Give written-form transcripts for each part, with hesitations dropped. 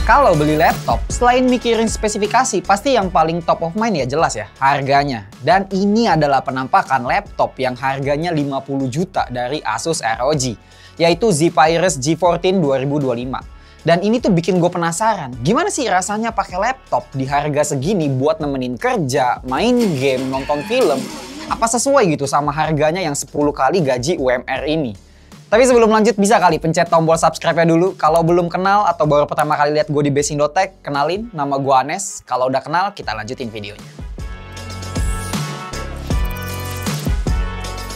Kalau beli laptop, selain mikirin spesifikasi, pasti yang paling top of mind ya jelas ya, harganya. Dan ini adalah penampakan laptop yang harganya 50 juta dari Asus ROG, yaitu Zephyrus G14 2025. Dan ini tuh bikin gue penasaran, gimana sih rasanya pakai laptop di harga segini buat nemenin kerja, main game, nonton film? Apa sesuai gitu sama harganya yang 10 kali gaji UMR ini? Tapi sebelum lanjut, bisa kali pencet tombol subscribe-nya dulu. Kalau belum kenal atau baru pertama kali lihat gue di Basindo.tech, kenalin, nama gue Anes. Kalau udah kenal, kita lanjutin videonya.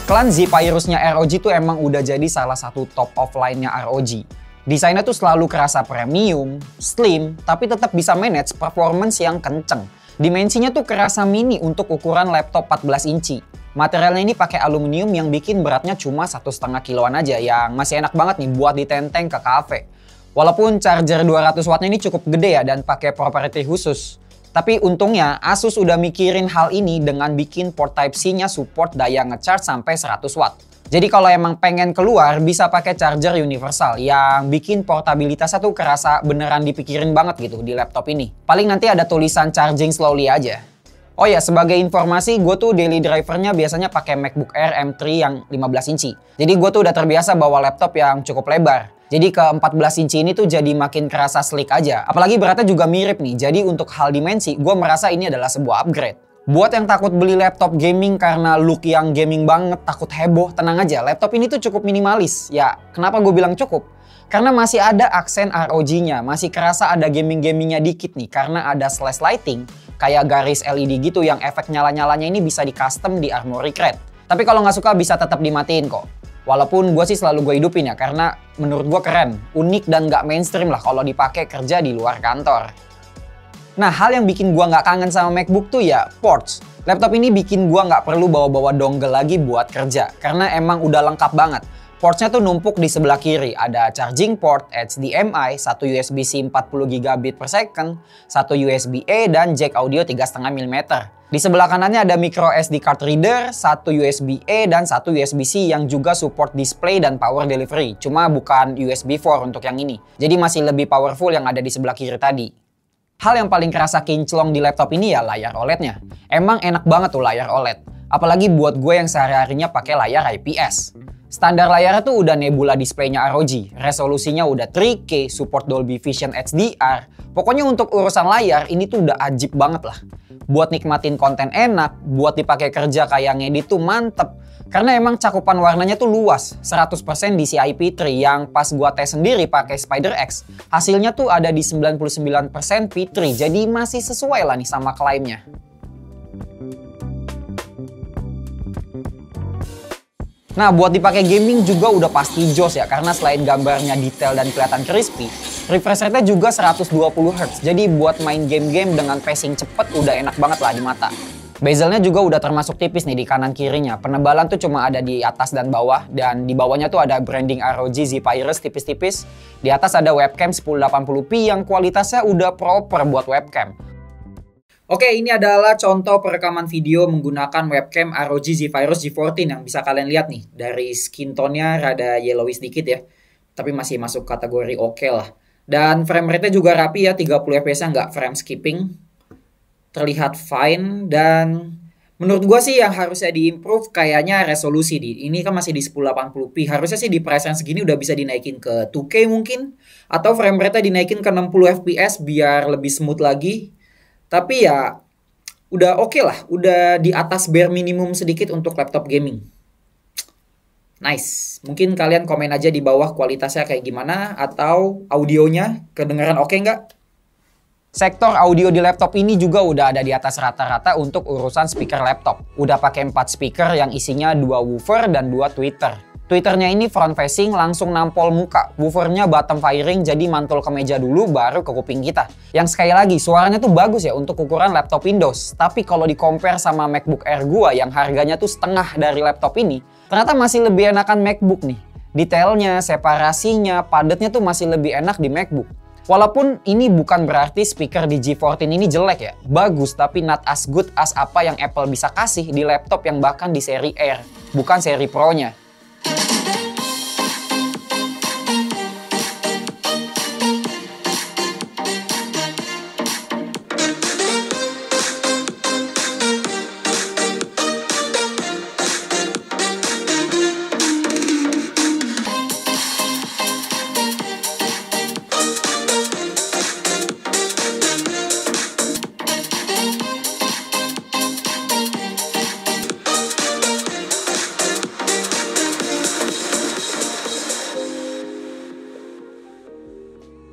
Klan Zephyrus-nya ROG tuh emang udah jadi salah satu top of line-nya ROG. Desainnya tuh selalu kerasa premium, slim, tapi tetap bisa manage performance yang kenceng. Dimensinya tuh kerasa mini untuk ukuran laptop 14 inci. Materialnya ini pakai aluminium yang bikin beratnya cuma 1,5 kiloan aja, yang masih enak banget nih buat ditenteng ke kafe. Walaupun charger 200 wattnya ini cukup gede ya dan pakai proprietary khusus. Tapi untungnya Asus udah mikirin hal ini dengan bikin port Type-C-nya support daya ngecharge sampai 100 watt. Jadi kalau emang pengen keluar bisa pakai charger universal yang bikin portabilitasnya tuh kerasa beneran dipikirin banget gitu di laptop ini. Paling nanti ada tulisan charging slowly aja. Oh ya, sebagai informasi, gue tuh daily drivernya biasanya pakai MacBook Air M3 yang 15 inci. Jadi gue tuh udah terbiasa bawa laptop yang cukup lebar. Jadi ke 14 inci ini tuh jadi makin kerasa sleek aja. Apalagi beratnya juga mirip nih. Jadi untuk hal dimensi, gue merasa ini adalah sebuah upgrade. Buat yang takut beli laptop gaming karena look yang gaming banget, takut heboh, tenang aja. Laptop ini tuh cukup minimalis. Ya, kenapa gue bilang cukup? Karena masih ada aksen ROG-nya, masih kerasa ada gaming-gamingnya dikit nih. Karena ada slash lighting, kayak garis LED gitu yang efek nyala-nyalanya ini bisa di custom di Armoury Crate. Tapi kalau nggak suka bisa tetap dimatiin kok. Walaupun gue sih selalu gue hidupin ya, karena menurut gue keren, unik dan nggak mainstream lah kalau dipakai kerja di luar kantor. Nah, hal yang bikin gue nggak kangen sama MacBook tuh ya ports. Laptop ini bikin gue nggak perlu bawa-bawa dongle lagi buat kerja, karena emang udah lengkap banget. Portsnya tuh numpuk di sebelah kiri, ada charging port, HDMI, satu USB-C 40 gigabit per second, satu USB-A dan jack audio 3,5 mm. Di sebelah kanannya ada micro SD card reader, satu USB-A dan satu USB-C yang juga support display dan power delivery. Cuma bukan USB 4 untuk yang ini. Jadi masih lebih powerful yang ada di sebelah kiri tadi. Hal yang paling kerasa kinclong di laptop ini ya layar OLED-nya. Emang enak banget tuh layar OLED. Apalagi buat gue yang sehari-harinya pakai layar IPS. Standar layarnya tuh udah Nebula displaynya ROG, resolusinya udah 3K, support Dolby Vision HDR. Pokoknya untuk urusan layar ini tuh udah ajib banget lah. Buat nikmatin konten enak, buat dipakai kerja kayak ngedit tuh mantep. Karena emang cakupan warnanya tuh luas, 100% DCI P3 yang pas gua tes sendiri pakai SpiderX, hasilnya tuh ada di 99% P3, jadi masih sesuai lah nih sama klaimnya. Nah, buat dipakai gaming juga udah pasti jos ya, karena selain gambarnya detail dan kelihatan crispy, refresh rate-nya juga 120 Hz. Jadi buat main game-game dengan pacing cepet udah enak banget lah di mata. Bezelnya juga udah termasuk tipis nih di kanan kirinya. Penebalan tuh cuma ada di atas dan bawah, dan di bawahnya tuh ada branding ROG Zephyrus tipis-tipis. Di atas ada webcam 1080p yang kualitasnya udah proper buat webcam. Oke, ini adalah contoh perekaman video menggunakan webcam ROG Zephyrus G14 yang bisa kalian lihat nih. Dari skin tone-nya rada yellowy sedikit ya. Tapi masih masuk kategori oke lah. Dan frame rate-nya juga rapi ya, 30 fps-nya nggak frame skipping. Terlihat fine dan menurut gua sih yang harusnya diimprove kayaknya resolusi. Ini kan masih di 1080p. Harusnya sih di price yang segini udah bisa dinaikin ke 2K mungkin. Atau frame rate-nya dinaikin ke 60 fps biar lebih smooth lagi. Tapi ya udah oke lah, udah di atas bare minimum sedikit untuk laptop gaming. Nice. Mungkin kalian komen aja di bawah kualitasnya kayak gimana atau audionya kedengeran oke nggak? Sektor audio di laptop ini juga udah ada di atas rata-rata untuk urusan speaker laptop. Udah pakai 4 speaker yang isinya 2 woofer dan 2 tweeter. Tweeternya ini front facing langsung nampol muka. Woofernya bottom firing jadi mantul ke meja dulu baru ke kuping kita. Yang sekali lagi suaranya tuh bagus ya untuk ukuran laptop Windows. Tapi kalau di compare sama MacBook Air gua yang harganya tuh setengah dari laptop ini, ternyata masih lebih enakan MacBook nih. Detailnya, separasinya, padatnya tuh masih lebih enak di MacBook. Walaupun ini bukan berarti speaker di G14 ini jelek ya. Bagus tapi not as good as apa yang Apple bisa kasih di laptop yang bahkan di seri Air. Bukan seri Pro-nya.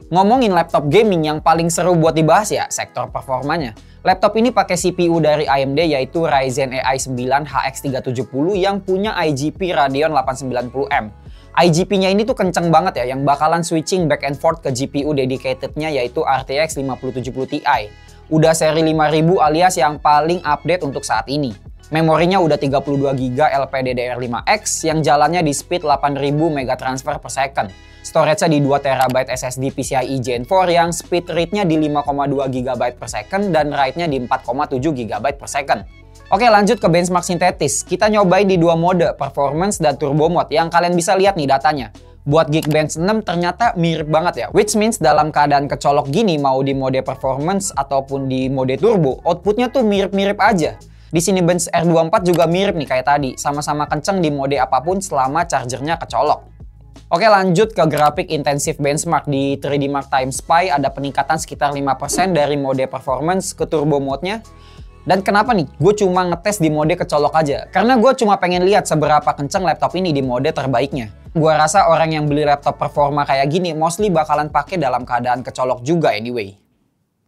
Ngomongin laptop gaming yang paling seru buat dibahas ya sektor performanya. Laptop ini pakai CPU dari AMD yaitu Ryzen AI 9 HX370 yang punya IGP Radeon 890M. IGP-nya ini tuh kenceng banget ya, yang bakalan switching back and forth ke GPU dedicated-nya yaitu RTX 5070 Ti. Udah seri 5000 alias yang paling update untuk saat ini. Memorinya udah 32GB LPDDR5X yang jalannya di speed 8000 MT/s. Storage-nya di 2TB SSD PCIe Gen 4 yang speed rate-nya di 5,2GB/s dan write-nya di 4,7GB/s. Oke, lanjut ke benchmark sintetis. Kita nyobain di dua mode, performance dan turbo mode yang kalian bisa lihat nih datanya. Buat Geekbench 6 ternyata mirip banget ya, which means dalam keadaan kecolok gini mau di mode performance ataupun di mode turbo, outputnya tuh mirip-mirip aja. Di sini Bench R24 juga mirip nih kayak tadi, sama-sama kenceng di mode apapun selama chargernya kecolok. Oke, lanjut ke grafik intensif benchmark. Di 3D Mark Time Spy ada peningkatan sekitar 5% dari mode performance ke turbo mode-nya. Dan kenapa nih? Gue cuma ngetes di mode kecolok aja. Karena gue cuma pengen lihat seberapa kenceng laptop ini di mode terbaiknya. Gue rasa orang yang beli laptop performa kayak gini mostly bakalan pakai dalam keadaan kecolok juga anyway.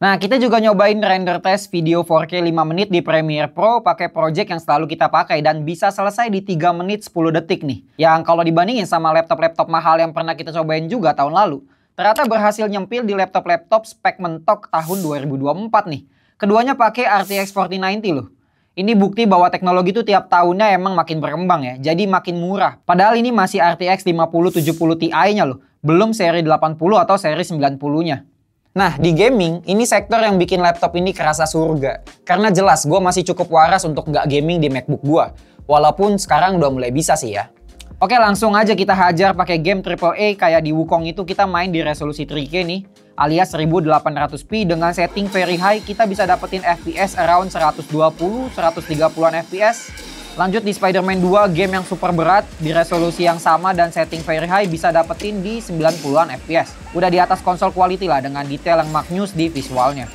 Nah, kita juga nyobain render test video 4K 5 menit di Premiere Pro pakai project yang selalu kita pakai dan bisa selesai di 3 menit 10 detik nih. Yang kalau dibandingin sama laptop-laptop mahal yang pernah kita cobain juga tahun lalu, ternyata berhasil nyempil di laptop-laptop spek mentok tahun 2024 nih. Keduanya pakai RTX 4090 loh. Ini bukti bahwa teknologi itu tiap tahunnya emang makin berkembang ya, jadi makin murah. Padahal ini masih RTX 5070 Ti-nya loh, belum seri 80 atau seri 90-nya. Nah, di gaming, ini sektor yang bikin laptop ini kerasa surga. Karena jelas gue masih cukup waras untuk nggak gaming di MacBook gue. Walaupun sekarang udah mulai bisa sih ya. Oke, langsung aja kita hajar pakai game AAA kayak di Wukong itu kita main di resolusi 3K nih. Alias 1800p dengan setting very high kita bisa dapetin FPS around 120-130an FPS. Lanjut di Spider-Man 2, game yang super berat di resolusi yang sama dan setting very high bisa dapetin di 90an FPS. Udah di atas konsol quality lah dengan detail yang maknyus di visualnya.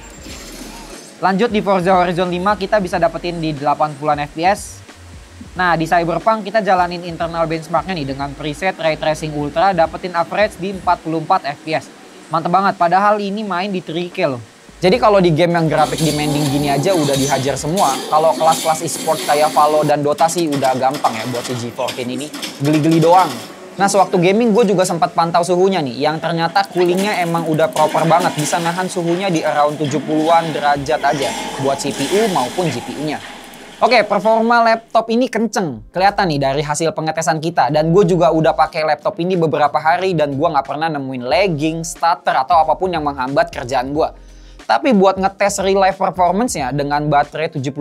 Lanjut di Forza Horizon 5 kita bisa dapetin di 80an FPS. Nah, di Cyberpunk kita jalanin internal benchmarknya nih dengan preset Ray Tracing Ultra dapetin average di 44 FPS. Mantep banget, padahal ini main di 3K loh. Jadi kalau di game yang grafik demanding gini aja udah dihajar semua, kalau kelas-kelas e-sport kayak Valo dan Dota sih udah gampang ya buat si G14 ini. Geli-geli doang. Nah, sewaktu gaming gue juga sempat pantau suhunya nih, yang ternyata coolingnya emang udah proper banget, bisa nahan suhunya di around 70-an derajat aja buat CPU maupun GPU-nya. Oke, performa laptop ini kenceng. Kelihatan nih dari hasil pengetesan kita. Dan gue juga udah pakai laptop ini beberapa hari dan gue nggak pernah nemuin lagging, stutter, atau apapun yang menghambat kerjaan gue. Tapi buat ngetes real life performance-nya dengan baterai 73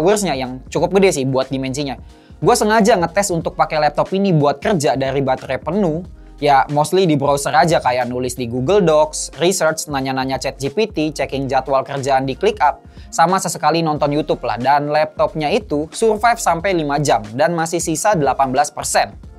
Wh-nya yang cukup gede sih buat dimensinya. Gue sengaja ngetes untuk pakai laptop ini buat kerja dari baterai penuh. Ya mostly di browser aja kayak nulis di Google Docs, research, nanya-nanya ChatGPT, checking jadwal kerjaan di ClickUp, sama sesekali nonton YouTube lah. Dan laptopnya itu survive sampai 5 jam dan masih sisa 18%.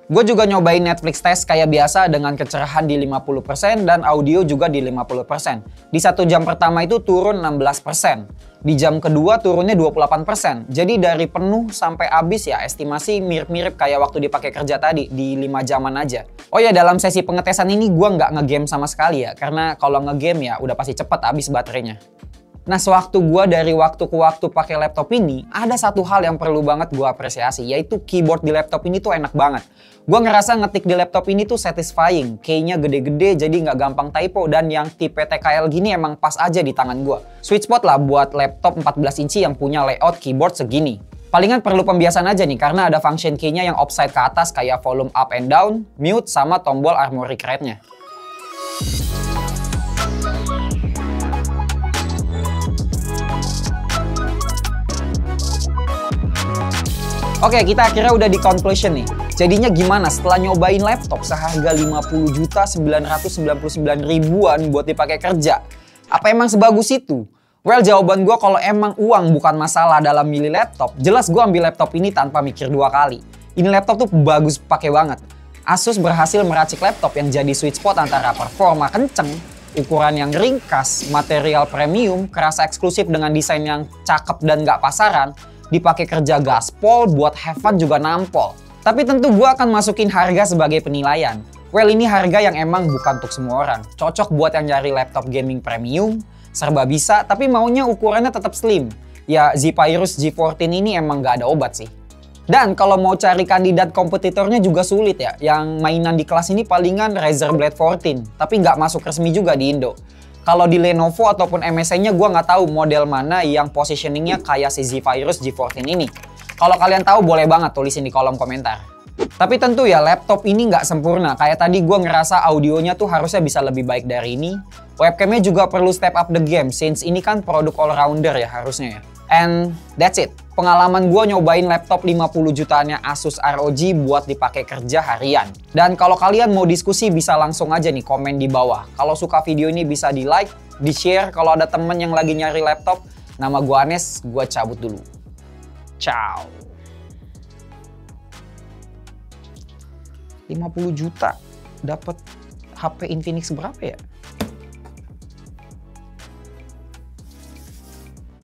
Gue juga nyobain Netflix test kayak biasa dengan kecerahan di 50% dan audio juga di 50%. Di 1 jam pertama itu turun 16%. Di jam kedua turunnya 28%. Jadi dari penuh sampai habis ya estimasi mirip-mirip kayak waktu dipakai kerja tadi di 5 jaman aja. Oh ya, dalam sesi pengetesan ini gue nggak ngegame sama sekali ya. Karena kalau ngegame ya udah pasti cepet habis baterainya. Nah, sewaktu gue dari waktu ke waktu pakai laptop ini, ada satu hal yang perlu banget gue apresiasi, yaitu keyboard di laptop ini tuh enak banget. Gue ngerasa ngetik di laptop ini tuh satisfying, key-nya gede-gede jadi nggak gampang typo, dan yang tipe TKL gini emang pas aja di tangan gue. Sweet spot lah buat laptop 14 inci yang punya layout keyboard segini. Palingan perlu pembiasan aja nih, karena ada function key-nya yang offside ke atas kayak volume up and down, mute, sama tombol armory crate-nya. Oke, kita akhirnya udah di conclusion nih. Jadinya gimana setelah nyobain laptop seharga 50.999.000-an buat dipakai kerja? Apa emang sebagus itu? Well, jawaban gue kalau emang uang bukan masalah dalam milih laptop, jelas gue ambil laptop ini tanpa mikir 2 kali. Ini laptop tuh bagus pakai banget. Asus berhasil meracik laptop yang jadi sweet spot antara performa kenceng, ukuran yang ringkas, material premium, kerasa eksklusif dengan desain yang cakep dan gak pasaran, dipakai kerja gaspol, buat have fun juga nampol. Tapi tentu gue akan masukin harga sebagai penilaian. Well, ini harga yang emang bukan untuk semua orang. Cocok buat yang nyari laptop gaming premium, serba bisa, tapi maunya ukurannya tetap slim. Ya, Zephyrus G14 ini emang nggak ada obat sih. Dan kalau mau cari kandidat kompetitornya juga sulit ya. Yang mainan di kelas ini palingan Razer Blade 14, tapi nggak masuk resmi juga di Indo. Kalau di Lenovo ataupun MSI-nya gue nggak tahu model mana yang positioningnya kayak si Zephyrus G14 ini. Kalau kalian tahu boleh banget tulisin di kolom komentar. Tapi tentu ya laptop ini nggak sempurna. Kayak tadi gue ngerasa audionya tuh harusnya bisa lebih baik dari ini. Webcamnya juga perlu step up the game since ini kan produk all-rounder ya harusnya ya. And that's it. Pengalaman gue nyobain laptop 50 jutaannya Asus ROG buat dipakai kerja harian. Dan kalau kalian mau diskusi bisa langsung aja nih komen di bawah. Kalau suka video ini bisa di like, di share. Kalau ada temen yang lagi nyari laptop, nama gue Anes, gue cabut dulu. Ciao. 50 juta dapat HP Infinix berapa ya?